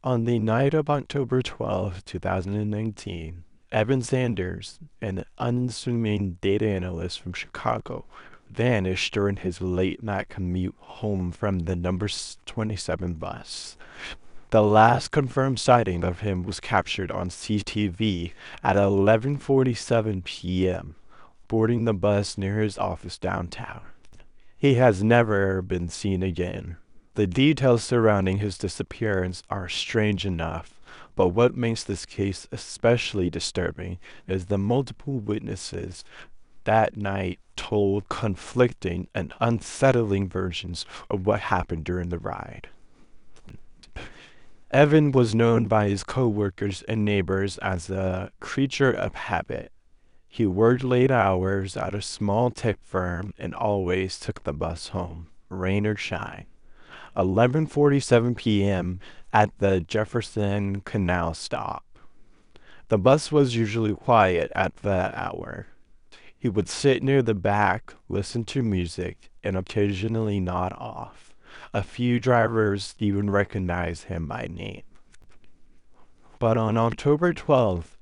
On the night of October 12, 2019, Evan Sanders, an unassuming data analyst from Chicago, vanished during his late night commute home from the number 27 bus. The last confirmed sighting of him was captured on CTV at 11:47 p.m., boarding the bus near his office downtown. He has never been seen again. The details surrounding his disappearance are strange enough, but what makes this case especially disturbing is the multiple witnesses that night told conflicting and unsettling versions of what happened during the ride. Evan was known by his coworkers and neighbors as a creature of habit. He worked late hours at a small tech firm and always took the bus home, rain or shine. 11:47 p.m. at the Jefferson Canal stop. The bus was usually quiet at that hour. He would sit near the back, listen to music, and occasionally nod off. A few drivers even recognized him by name. But on October 12th,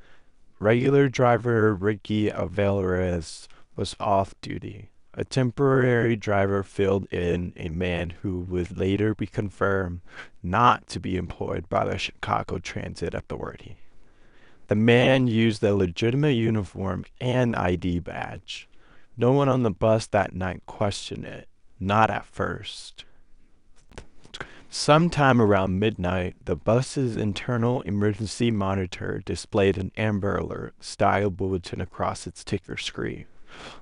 regular driver Ricky Alvarez was off duty. A temporary driver filled in a man who would later be confirmed not to be employed by the Chicago Transit Authority. The man used a legitimate uniform and ID badge. No one on the bus that night questioned it, not at first. Sometime around midnight, the bus's internal emergency monitor displayed an Amber Alert style bulletin across its ticker screen.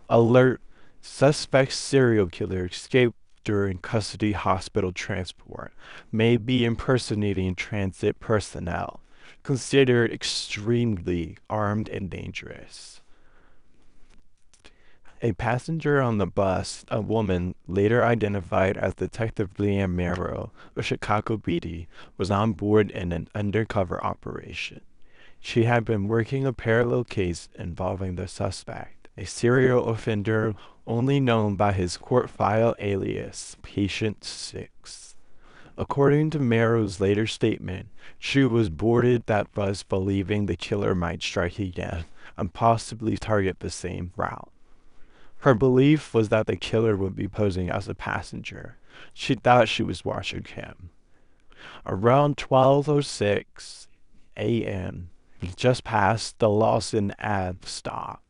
Alert: suspect serial killer escaped during custody hospital transport. May be impersonating transit personnel. Considered extremely armed and dangerous. A passenger on the bus, a woman later identified as Detective Leanne Merrill of Chicago PD, was on board in an undercover operation. She had been working a parallel case involving the suspect, a serial offender only known by his court file alias, Patient 6. According to Merrill's later statement, she was boarded that bus believing the killer might strike again and possibly target the same route. Her belief was that the killer would be posing as a passenger. She thought she was watching him. Around 12:06 a.m., just past the Lawson Ave stop.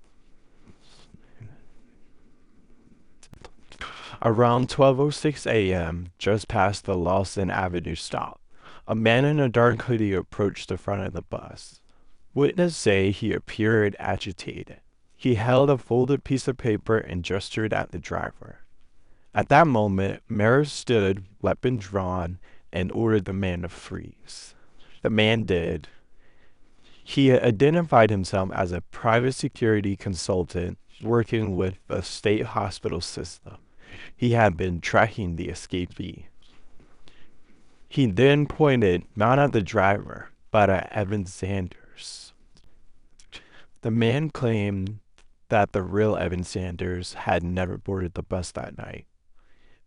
Around 12:06 a.m., just past the Lawson Avenue stop, a man in a dark hoodie approached the front of the bus. Witnesses say he appeared agitated. He held a folded piece of paper and gestured at the driver. At that moment, Merrill stood, weapon drawn, and ordered the man to freeze. The man did. He identified himself as a private security consultant working with the state hospital system. He had been tracking the escapee. He then pointed not at the driver, but at Evan Sanders. The man claimed that the real Evan Sanders had never boarded the bus that night.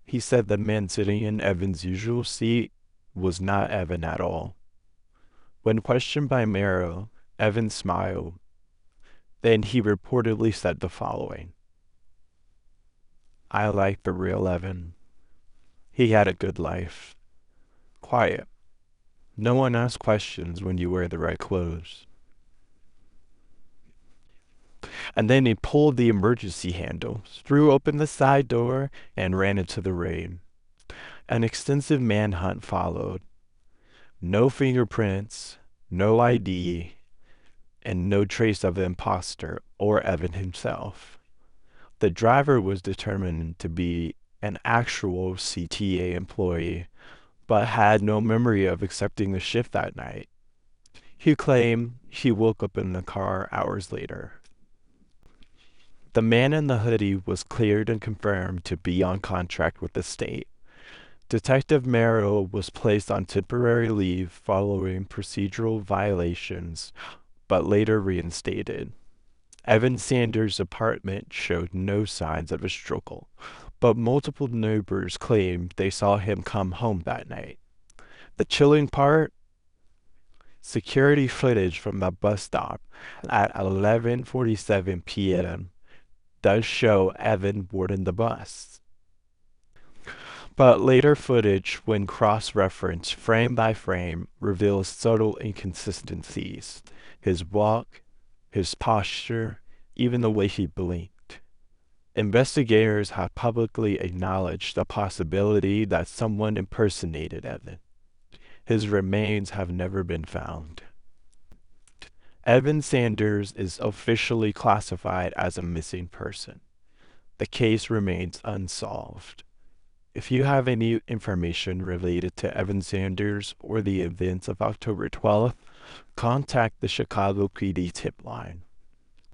He said the man sitting in Evan's usual seat was not Evan at all. When questioned by Merrill, Evan smiled. Then he reportedly said the following: "I like the real Evan. He had a good life. Quiet. No one asks questions when you wear the right clothes." And then he pulled the emergency handle, threw open the side door, and ran into the rain. An extensive manhunt followed. No fingerprints, no ID, and no trace of the imposter or Evan himself. The driver was determined to be an actual CTA employee, but had no memory of accepting the shift that night. He claimed he woke up in the car hours later. The man in the hoodie was cleared and confirmed to be on contract with the state. Detective Merrill was placed on temporary leave following procedural violations, but later reinstated. Evan Sanders' apartment showed no signs of a struggle, but multiple neighbors claimed they saw him come home that night. The chilling part? Security footage from the bus stop at 11:47 p.m. does show Evan boarding the bus. But later footage, when cross-referenced frame by frame, reveals subtle inconsistencies. His walk, his posture, even the way he blinked. Investigators have publicly acknowledged the possibility that someone impersonated Evan. His remains have never been found. Evan Sanders is officially classified as a missing person. The case remains unsolved. If you have any information related to Evan Sanders or the events of October 12th, contact the Chicago PD tip line.